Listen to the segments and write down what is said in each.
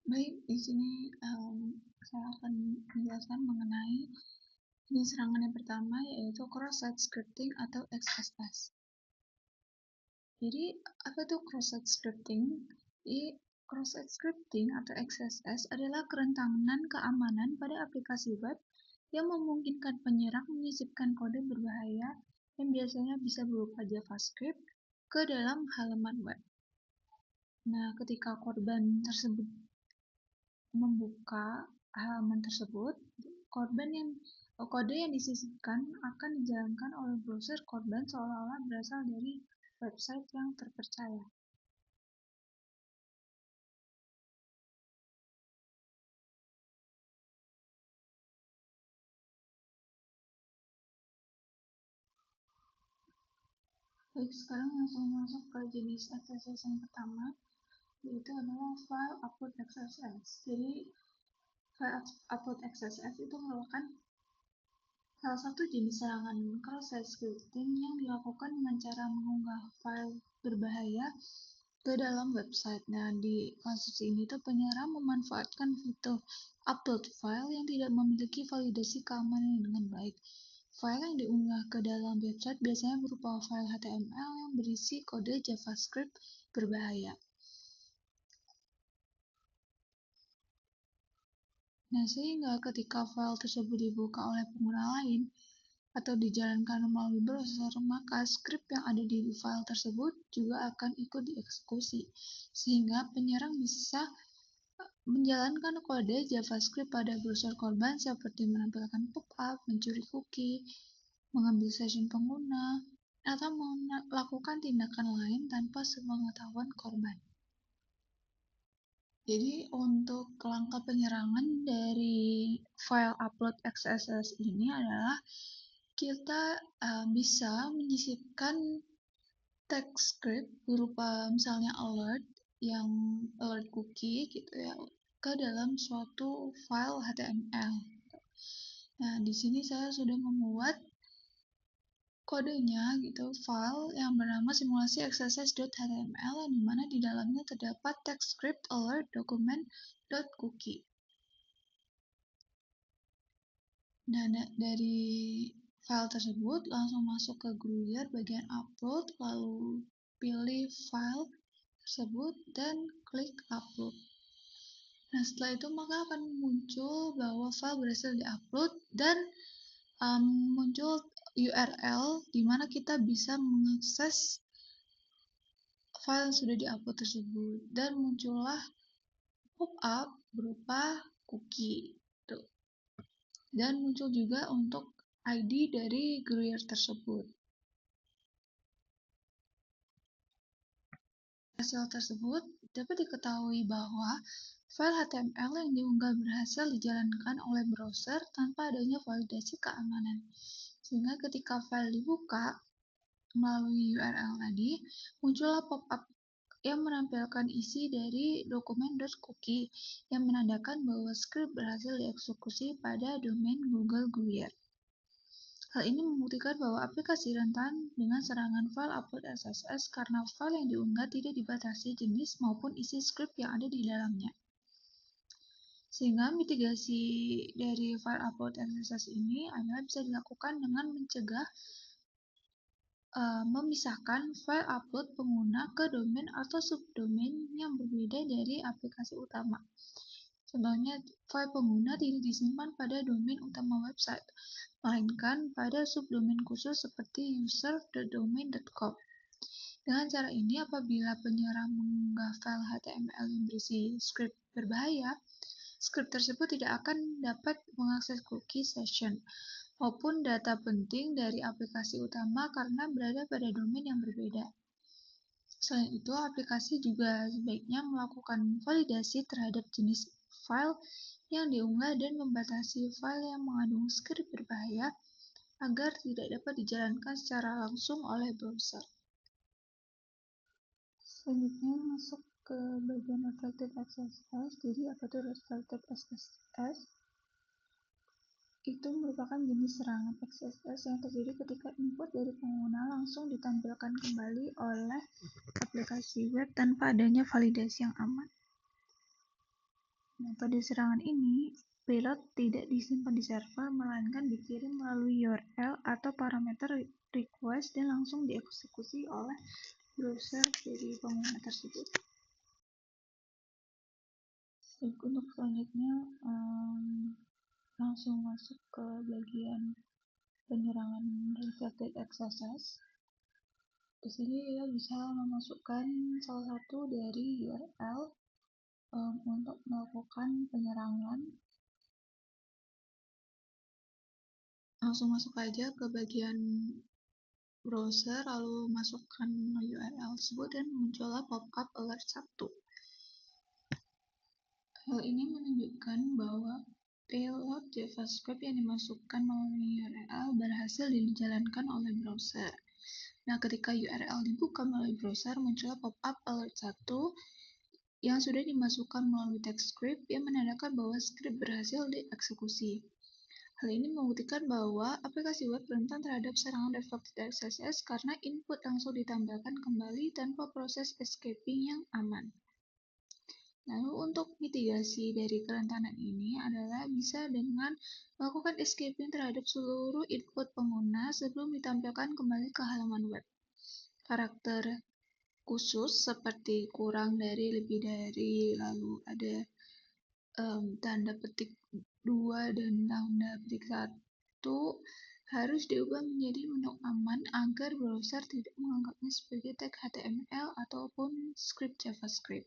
Baik, di sini saya akan menjelaskan mengenai jenis serangan yang pertama, yaitu cross-site scripting atau XSS. Jadi, apa itu cross-site scripting? Jadi, cross-site scripting atau XSS adalah kerentanan keamanan pada aplikasi web yang memungkinkan penyerang menyisipkan kode berbahaya yang biasanya bisa berupa JavaScript ke dalam halaman web. Nah, ketika korban tersebut membuka halaman tersebut, kode yang disisipkan akan dijalankan oleh browser korban seolah-olah berasal dari website yang terpercaya. Baik, sekarang langsung masuk ke jenis XSS yang pertama, yaitu adalah file upload XSS. Jadi, file upload XSS itu merupakan salah satu jenis serangan cross-site scripting yang dilakukan dengan cara mengunggah file berbahaya ke dalam website. Nah, di kasus ini tuh penyerang memanfaatkan fitur upload file yang tidak memiliki validasi keamanan dengan baik. File yang diunggah ke dalam website biasanya berupa file HTML yang berisi kode JavaScript berbahaya. Nah, sehingga ketika file tersebut dibuka oleh pengguna lain atau dijalankan melalui browser, maka script yang ada di file tersebut juga akan ikut dieksekusi, sehingga penyerang bisa menjalankan kode JavaScript pada browser korban seperti menampilkan pop-up, mencuri cookie, mengambil session pengguna, atau melakukan tindakan lain tanpa sepengetahuan korban. Jadi untuk langkah penyerangan dari file upload XSS ini adalah kita bisa menyisipkan text script berupa misalnya alert cookie gitu ya ke dalam suatu file HTML. Nah, di sini saya sudah membuat kodenya gitu, file yang bernama simulasi xss.html di mana di dalamnya terdapat text script alert document.cookie. Nah, dari file tersebut langsung masuk ke Groovy bagian upload, lalu pilih file tersebut dan klik upload. Nah, setelah itu maka akan muncul bahwa file berhasil diupload dan muncul URL di mana kita bisa mengakses file yang sudah diupload tersebut dan muncullah pop-up berupa cookie. Tuh. Dan muncul juga untuk ID dari Groovy tersebut. Hasil tersebut dapat diketahui bahwa file HTML yang diunggah berhasil dijalankan oleh browser tanpa adanya validasi keamanan. Sehingga ketika file dibuka melalui URL tadi, muncullah pop-up yang menampilkan isi dari dokumen.cookie yang menandakan bahwa script berhasil dieksekusi pada domain Google Groovy. Hal ini membuktikan bahwa aplikasi rentan dengan serangan file upload XSS karena file yang diunggah tidak dibatasi jenis maupun isi script yang ada di dalamnya. Sehingga mitigasi dari file upload XSS ini adalah bisa dilakukan dengan mencegah memisahkan file upload pengguna ke domain atau subdomain yang berbeda dari aplikasi utama. Contohnya, file pengguna tidak disimpan pada domain utama website, melainkan pada subdomain khusus seperti user.domain.com. Dengan cara ini, apabila penyerang mengunggah file HTML yang berisi script berbahaya, script tersebut tidak akan dapat mengakses cookie session maupun data penting dari aplikasi utama karena berada pada domain yang berbeda. Selain itu, aplikasi juga sebaiknya melakukan validasi terhadap jenis file yang diunggah dan membatasi file yang mengandung script berbahaya agar tidak dapat dijalankan secara langsung oleh browser. Selanjutnya masuk ke bagian restricted XSS. Jadi apa itu restricted XSS? Itu merupakan jenis serangan XSS yang terjadi ketika input dari pengguna langsung ditampilkan kembali oleh aplikasi web tanpa adanya validasi yang aman. Nah, pada serangan ini, payload tidak disimpan di server, melainkan dikirim melalui URL atau parameter request dan langsung dieksekusi oleh browser dari pengguna tersebut. Untuk selanjutnya, langsung masuk ke bagian penyerangan reflected XSS. Di sini kita bisa memasukkan salah satu dari URL untuk melakukan penyerangan. Langsung masuk aja ke bagian browser, lalu masukkan URL tersebut dan muncullah pop-up alert 1. Hal ini menunjukkan bahwa payload JavaScript yang dimasukkan melalui URL berhasil dijalankan oleh browser. Nah, ketika URL dibuka melalui browser, muncullah pop-up alert 1 yang sudah dimasukkan melalui TypeScript yang menandakan bahwa script berhasil dieksekusi. Hal ini membuktikan bahwa aplikasi web rentan terhadap serangan reflected XSS karena input langsung ditambahkan kembali tanpa proses escaping yang aman. Lalu untuk mitigasi dari kerentanan ini adalah bisa dengan melakukan escaping terhadap seluruh input pengguna sebelum ditampilkan kembali ke halaman web. Karakter khusus seperti kurang dari, lebih dari, lalu ada tanda petik 2 dan tanda petik 1 harus diubah menjadi menu aman agar browser tidak menganggapnya sebagai tag HTML ataupun script JavaScript.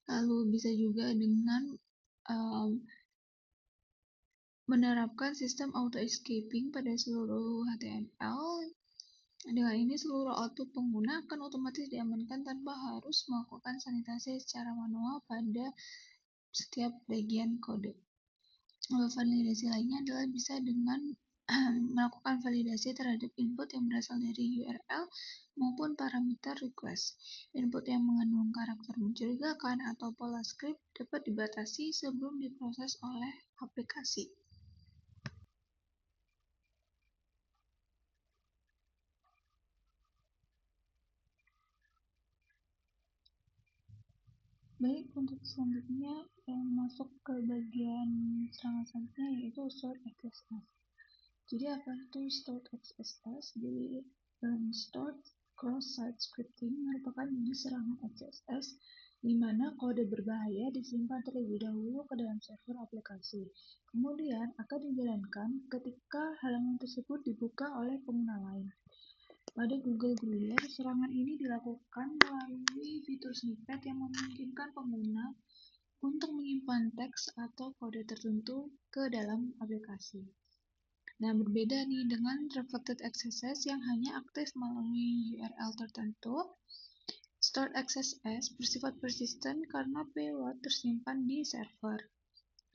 Lalu bisa juga dengan menerapkan sistem auto escaping pada seluruh HTML. Dengan ini seluruh output pengguna akan otomatis diamankan tanpa harus melakukan sanitasi secara manual pada setiap bagian kode. Validasi lainnya adalah bisa dengan melakukan validasi terhadap input yang berasal dari URL maupun parameter request. Input yang mengandung karakter mencurigakan atau pola script dapat dibatasi sebelum diproses oleh aplikasi. Baik, untuk selanjutnya yang masuk ke bagian serangan selanjutnya yaitu stored XSS. Jadi apa itu stored XSS? Jadi stored cross-site scripting merupakan jenis serangan XSS di mana kode berbahaya disimpan terlebih dahulu ke dalam server aplikasi. Kemudian akan dijalankan ketika halaman tersebut dibuka oleh pengguna lain. Pada Google Gruyer, serangan ini dilakukan melalui fitur snippet yang memungkinkan pengguna untuk menyimpan teks atau kode tertentu ke dalam aplikasi. Nah, berbeda nih dengan reflected XSS yang hanya aktif melalui URL tertentu. Stored XSS bersifat persisten karena payload tersimpan di server.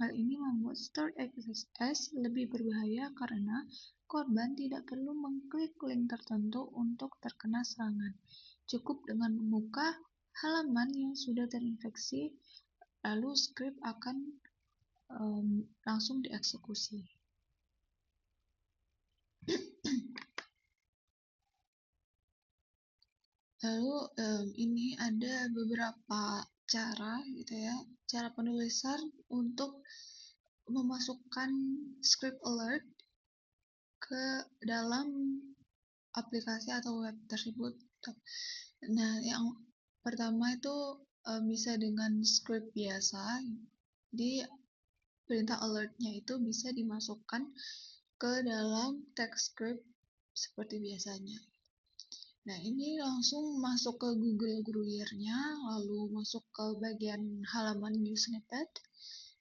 Hal ini membuat stored XSS lebih berbahaya karena korban tidak perlu mengklik link tertentu untuk terkena serangan. Cukup dengan membuka halaman yang sudah terinfeksi, lalu script akan langsung dieksekusi. Lalu ini ada beberapa cara gitu ya, cara penulisan untuk memasukkan script alert ke dalam aplikasi atau web tersebut. Nah, yang pertama itu bisa dengan script biasa. Di perintah alertnya itu bisa dimasukkan ke dalam text script seperti biasanya. Nah, ini langsung masuk ke Google Gruyer-nya, lalu masuk ke bagian halaman new snippet.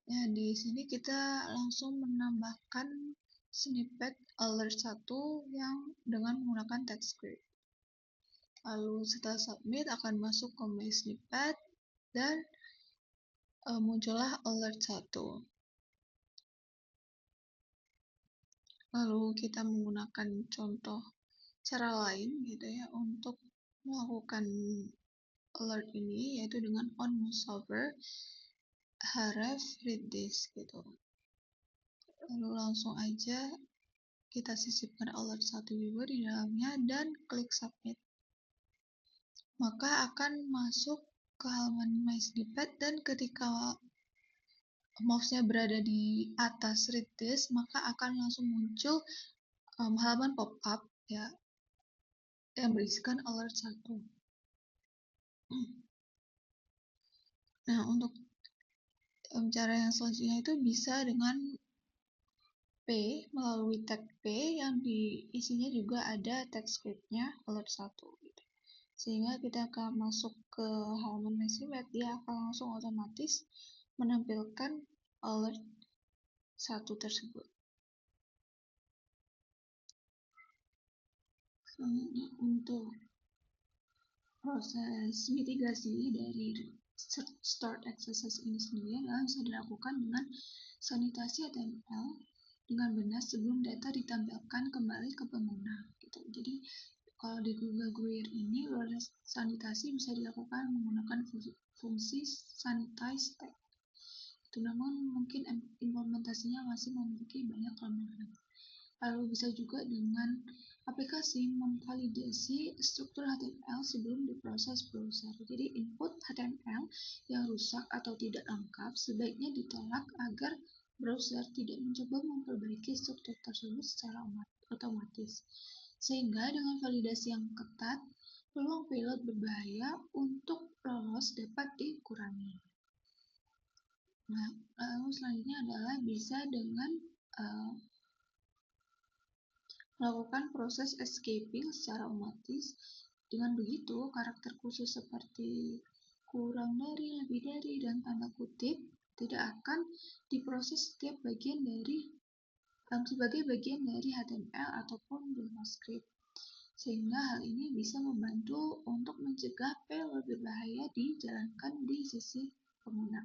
Nah, di sini kita langsung menambahkan snippet alert 1 yang dengan menggunakan text script. Lalu setelah submit akan masuk ke my snippet dan muncullah alert 1. Lalu kita menggunakan contoh cara lain gitu ya untuk melakukan alert ini, yaitu dengan on solver href read this gitu. Lalu langsung aja kita sisipkan alert 1 juga di dalamnya dan klik submit. Maka akan masuk ke halaman My Snippet dan ketika mouse-nya berada di atas read this, maka akan langsung muncul halaman pop-up ya yang berisikan alert 1. Nah, untuk cara yang selanjutnya itu bisa dengan P, melalui tag P yang isinya juga ada tag script-nya alert 1 gitu. Sehingga kita akan masuk ke halaman MySnippet, dia akan langsung otomatis menampilkan alert 1 tersebut. Selanjutnya untuk proses mitigasi dari stored accesses ini sendiri adalah bisa dilakukan dengan sanitasi HTML dengan benar sebelum data ditampilkan kembali ke pengguna gitu. Jadi kalau di Google Guir ini proses sanitasi bisa dilakukan menggunakan fungsi sanitize tag. Itu namun mungkin implementasinya masih memiliki banyak kelemahan. Lalu bisa juga dengan aplikasi memvalidasi struktur HTML sebelum diproses browser. Jadi input HTML yang rusak atau tidak lengkap sebaiknya ditolak agar browser tidak mencoba memperbaiki struktur tersebut secara otomatis. Sehingga dengan validasi yang ketat, peluang payload berbahaya untuk lolos dapat dikurangi. Nah, lalu selanjutnya adalah bisa dengan melakukan proses escaping secara otomatis. Dengan begitu, karakter khusus seperti kurang dari, lebih dari, dan tanda kutip tidak akan diproses sebagai bagian dari HTML ataupun JavaScript. Sehingga hal ini bisa membantu untuk mencegah payload berbahaya dijalankan di sisi pengguna.